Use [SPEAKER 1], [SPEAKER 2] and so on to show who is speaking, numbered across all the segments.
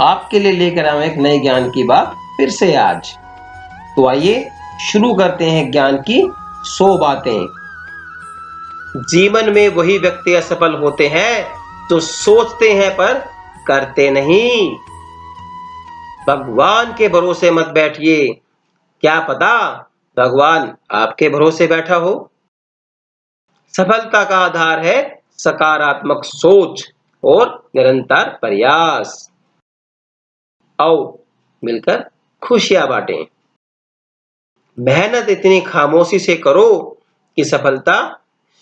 [SPEAKER 1] आपके लिए लेकर आए एक नए ज्ञान की बात फिर से आज। तो आइए शुरू करते हैं ज्ञान की 100 बातें। जीवन में वही व्यक्ति असफल होते हैं जो सोचते हैं पर करते नहीं। भगवान के भरोसे मत बैठिए, क्या पता भगवान आपके भरोसे बैठा हो। सफलता का आधार है सकारात्मक सोच और निरंतर प्रयास। आओ मिलकर खुशियां बांटें। मेहनत इतनी खामोशी से करो कि सफलता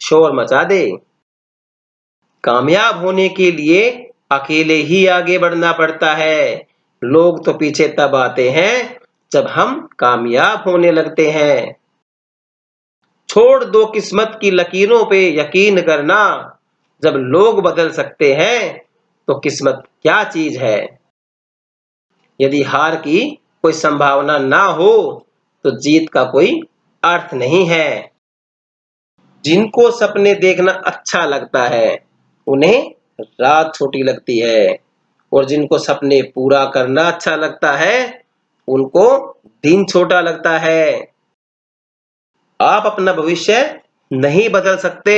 [SPEAKER 1] शोर मचा दे। कामयाब होने के लिए अकेले ही आगे बढ़ना पड़ता है। लोग तो पीछे तब आते हैं जब हम कामयाब होने लगते हैं। छोड़ दो किस्मत की लकीरों पे यकीन करना। जब लोग बदल सकते हैं तो किस्मत क्या चीज है। यदि हार की कोई संभावना ना हो तो जीत का कोई अर्थ नहीं है। जिनको सपने देखना अच्छा लगता है उन्हें रात छोटी लगती है, और जिनको सपने पूरा करना अच्छा लगता है उनको दिन छोटा लगता है। आप अपना भविष्य नहीं बदल सकते,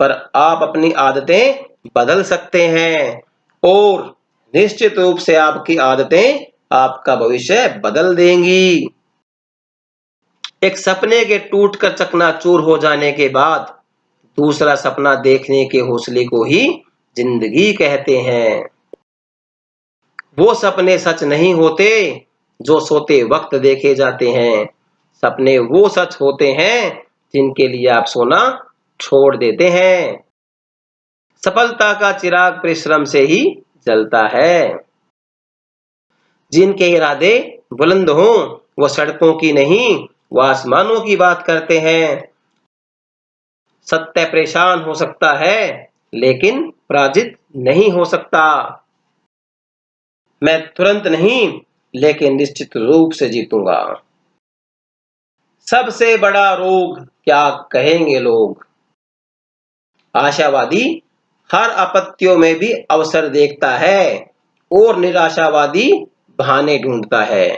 [SPEAKER 1] पर आप अपनी आदतें बदल सकते हैं, और निश्चित रूप से आपकी आदतें आपका भविष्य बदल देंगी। एक सपने के टूटकर चकनाचूर हो जाने के बाद दूसरा सपना देखने के हौसले को ही जिंदगी कहते हैं। वो सपने सच नहीं होते जो सोते वक्त देखे जाते हैं। सपने वो सच होते हैं जिनके लिए आप सोना छोड़ देते हैं। सफलता का चिराग परिश्रम से ही जलता है। जिनके इरादे बुलंद हों वो सड़कों की नहीं, वो आसमानों की बात करते हैं। सत्य परेशान हो सकता है लेकिन पराजित नहीं हो सकता। मैं तुरंत नहीं लेकिन निश्चित रूप से जीतूंगा। सबसे बड़ा रोग क्या कहेंगे लोग। आशावादी हर आपत्तियों में भी अवसर देखता है, और निराशावादी बहाने ढूंढता है।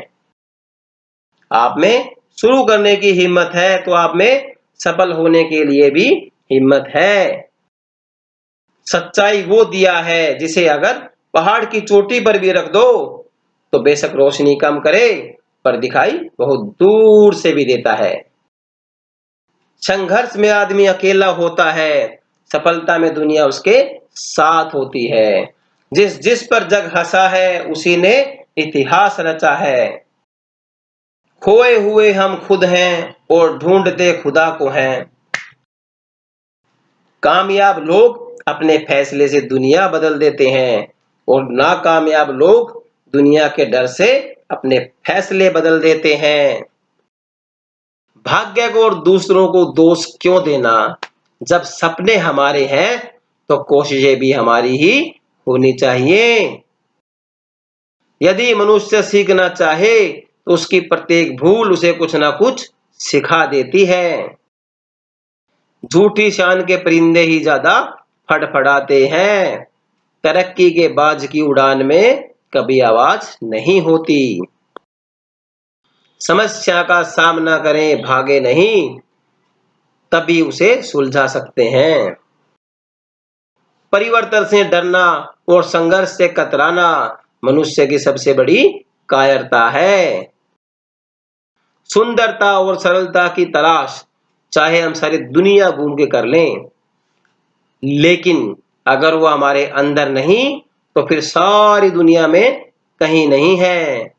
[SPEAKER 1] आप में शुरू करने की हिम्मत है तो आप में सफल होने के लिए भी हिम्मत है। सच्चाई वो दिया है जिसे अगर पहाड़ की चोटी पर भी रख दो तो बेशक रोशनी कम करे, पर दिखाई बहुत दूर से भी देता है। संघर्ष में आदमी अकेला होता है, सफलता में दुनिया उसके साथ होती है। जिस जिस पर जग हंसा है उसी ने इतिहास रचा है। खोए हुए हम खुद हैं और ढूंढते खुदा को हैं। कामयाब लोग अपने फैसले से दुनिया बदल देते हैं, और नाकामयाब लोग दुनिया के डर से अपने फैसले बदल देते हैं। भाग्य को और दूसरों को दोष क्यों देना। जब सपने हमारे हैं तो कोशिशें भी हमारी ही होनी चाहिए। यदि मनुष्य सीखना चाहे तो उसकी प्रत्येक भूल उसे कुछ ना कुछ सिखा देती है। झूठी शान के परिंदे ही ज्यादा फड़फड़ाते हैं। तरक्की के बाज की उड़ान में कभी आवाज नहीं होती। समस्या का सामना करें, भागे नहीं, तभी उसे सुलझा सकते हैं। परिवर्तन से डरना और संघर्ष से कतराना मनुष्य की सबसे बड़ी कायरता है। सुंदरता और सरलता की तलाश चाहे हम सारी दुनिया घूम के कर लें, लेकिन अगर वो हमारे अंदर नहीं तो फिर सारी दुनिया में कहीं नहीं है।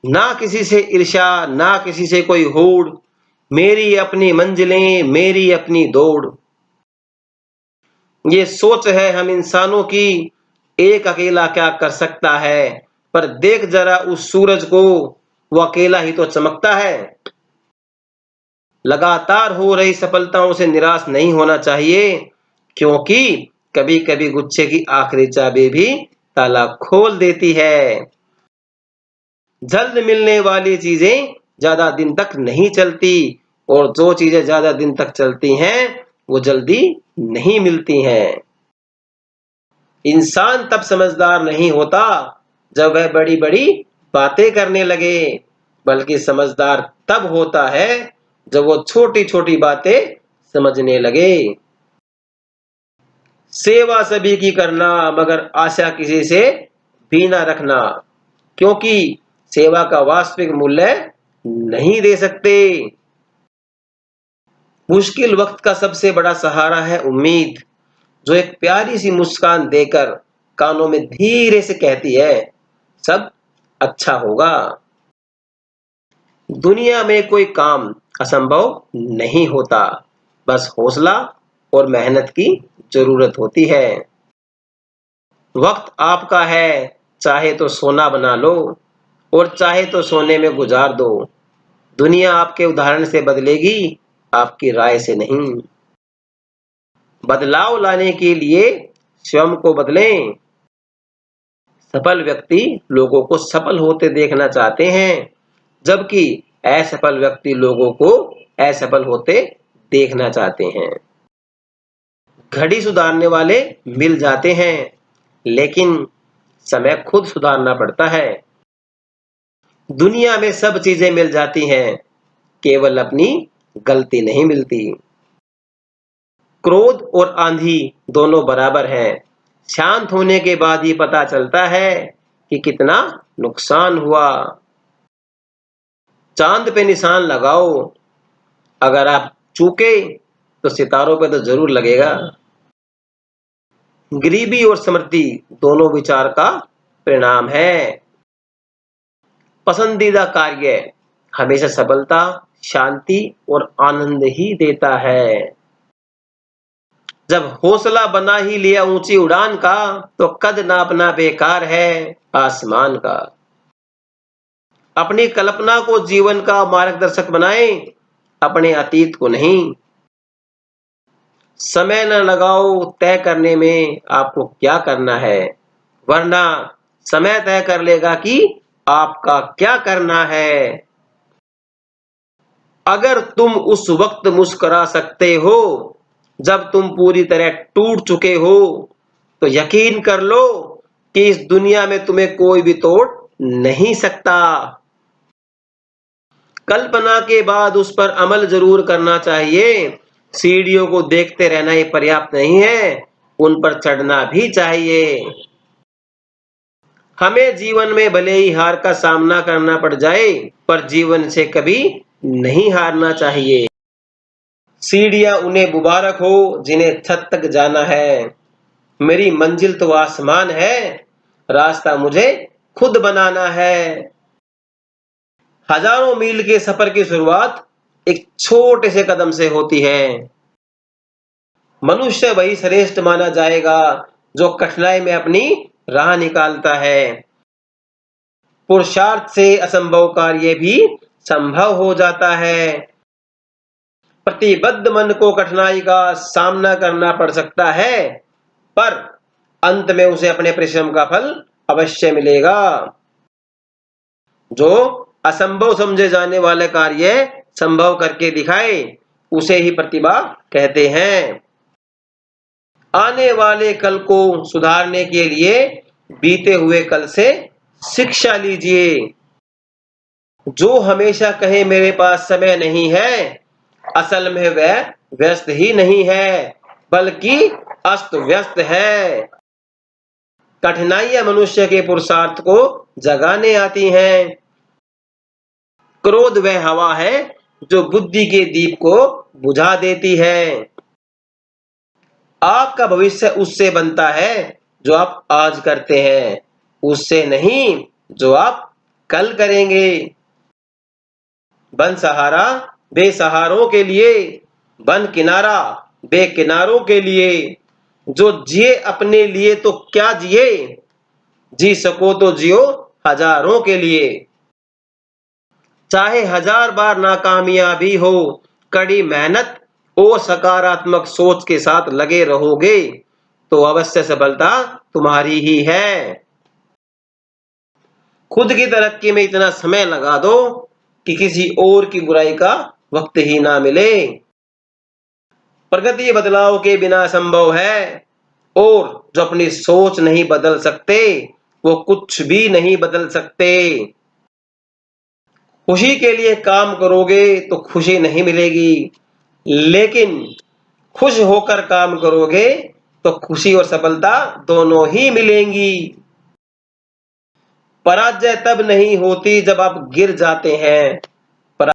[SPEAKER 1] ना किसी से ईर्ष्या, ना किसी से कोई होड़, मेरी अपनी मंजिलें, मेरी अपनी दौड़। ये सोच है हम इंसानों की, एक अकेला क्या कर सकता है। पर देख जरा उस सूरज को, वो अकेला ही तो चमकता है। लगातार हो रही सफलताओं से निराश नहीं होना चाहिए, क्योंकि कभी कभी गुच्छे की आखिरी चाबी भी ताला खोल देती है। जल्द मिलने वाली चीजें ज्यादा दिन तक नहीं चलती, और जो चीजें ज्यादा दिन तक चलती हैं वो जल्दी नहीं मिलती हैं। इंसान तब समझदार नहीं होता जब वह बड़ी बड़ी बातें करने लगे, बल्कि समझदार तब होता है जब वो छोटी छोटी बातें समझने लगे। सेवा सभी की करना, मगर आशा किसी से भी ना रखना, क्योंकि सेवा का वास्तविक मूल्य नहीं दे सकते। मुश्किल वक्त का सबसे बड़ा सहारा है उम्मीद, जो एक प्यारी सी मुस्कान देकर कानों में धीरे से कहती है, सब अच्छा होगा। दुनिया में कोई काम असंभव नहीं होता, बस हौसला और मेहनत की जरूरत होती है। वक्त आपका है, चाहे तो सोना बना लो और चाहे तो सोने में गुजार दो। दुनिया आपके उदाहरण से बदलेगी, आपकी राय से नहीं। बदलाव लाने के लिए स्वयं को बदलें। सफल व्यक्ति लोगों को सफल होते देखना चाहते हैं, जबकि असफल व्यक्ति लोगों को असफल होते देखना चाहते हैं। घड़ी सुधारने वाले मिल जाते हैं, लेकिन समय खुद सुधारना पड़ता है। दुनिया में सब चीजें मिल जाती हैं, केवल अपनी गलती नहीं मिलती। क्रोध और आंधी दोनों बराबर हैं। शांत होने के बाद ही पता चलता है कि कितना नुकसान हुआ। चांद पे निशान लगाओ, अगर आप चूके तो सितारों पे तो जरूर लगेगा। गरीबी और समृद्धि दोनों विचार का परिणाम है। पसंदीदा कार्य हमेशा सफलता, शांति और आनंद ही देता है। जब हौसला बना ही लिया ऊंची उड़ान का, तो कद नापना बेकार है आसमान का। अपनी कल्पना को जीवन का मार्गदर्शक बनाएं, अपने अतीत को नहीं। समय न लगाओ तय करने में आपको क्या करना है, वरना समय तय कर लेगा कि आपका क्या करना है। अगर तुम उस वक्त मुस्कुरा सकते हो जब तुम पूरी तरह टूट चुके हो, तो यकीन कर लो कि इस दुनिया में तुम्हें कोई भी तोड़ नहीं सकता। कल्पना के बाद उस पर अमल जरूर करना चाहिए। सीढ़ियों को देखते रहना ही पर्याप्त नहीं है, उन पर चढ़ना भी चाहिए। हमें जीवन में भले ही हार का सामना करना पड़ जाए, पर जीवन से कभी नहीं हारना चाहिए। सीढ़ियां उन्हें मुबारक हो जिन्हें छत तक जाना है। मेरी मंजिल तो आसमान है, रास्ता मुझे खुद बनाना है। हजारों मील के सफर की शुरुआत एक छोटे से कदम से होती है। मनुष्य वही श्रेष्ठ माना जाएगा जो कठिनाई में अपनी राह निकालता है। पुरुषार्थ से असंभव कार्य भी संभव हो जाता है। प्रतिबद्ध मन को कठिनाई का सामना करना पड़ सकता है, पर अंत में उसे अपने परिश्रम का फल अवश्य मिलेगा। जो असंभव समझे जाने वाले कार्य संभव करके दिखाए, उसे ही प्रतिभा कहते हैं। आने वाले कल को सुधारने के लिए बीते हुए कल से शिक्षा लीजिए। जो हमेशा कहे मेरे पास समय नहीं है, असल में वह व्यस्त ही नहीं है, बल्कि अस्त व्यस्त है। कठिनाइयां मनुष्य के पुरुषार्थ को जगाने आती हैं। क्रोध वह हवा है जो बुद्धि के दीप को बुझा देती है। आपका भविष्य उससे बनता है जो आप आज करते हैं, उससे नहीं जो आप कल करेंगे। बन सहारा बेसहारों के लिए, बन किनारा बेकिनारों के लिए। जो जिए अपने लिए तो क्या जिए, जी सको तो जियो हजारों के लिए। चाहे हजार बार नाकामयाबी हो, कड़ी मेहनत और सकारात्मक सोच के साथ लगे रहोगे तो अवश्य सफलता तुम्हारी ही है। खुद की तरक्की में इतना समय लगा दो कि किसी और की बुराई का वक्त ही ना मिले। प्रगति बदलाव के बिना संभव है, और जो अपनी सोच नहीं बदल सकते वो कुछ भी नहीं बदल सकते। खुशी के लिए काम करोगे तो खुशी नहीं मिलेगी, लेकिन खुश होकर काम करोगे तो खुशी और सफलता दोनों ही मिलेंगी। पराजय तब नहीं होती जब आप गिर जाते हैं,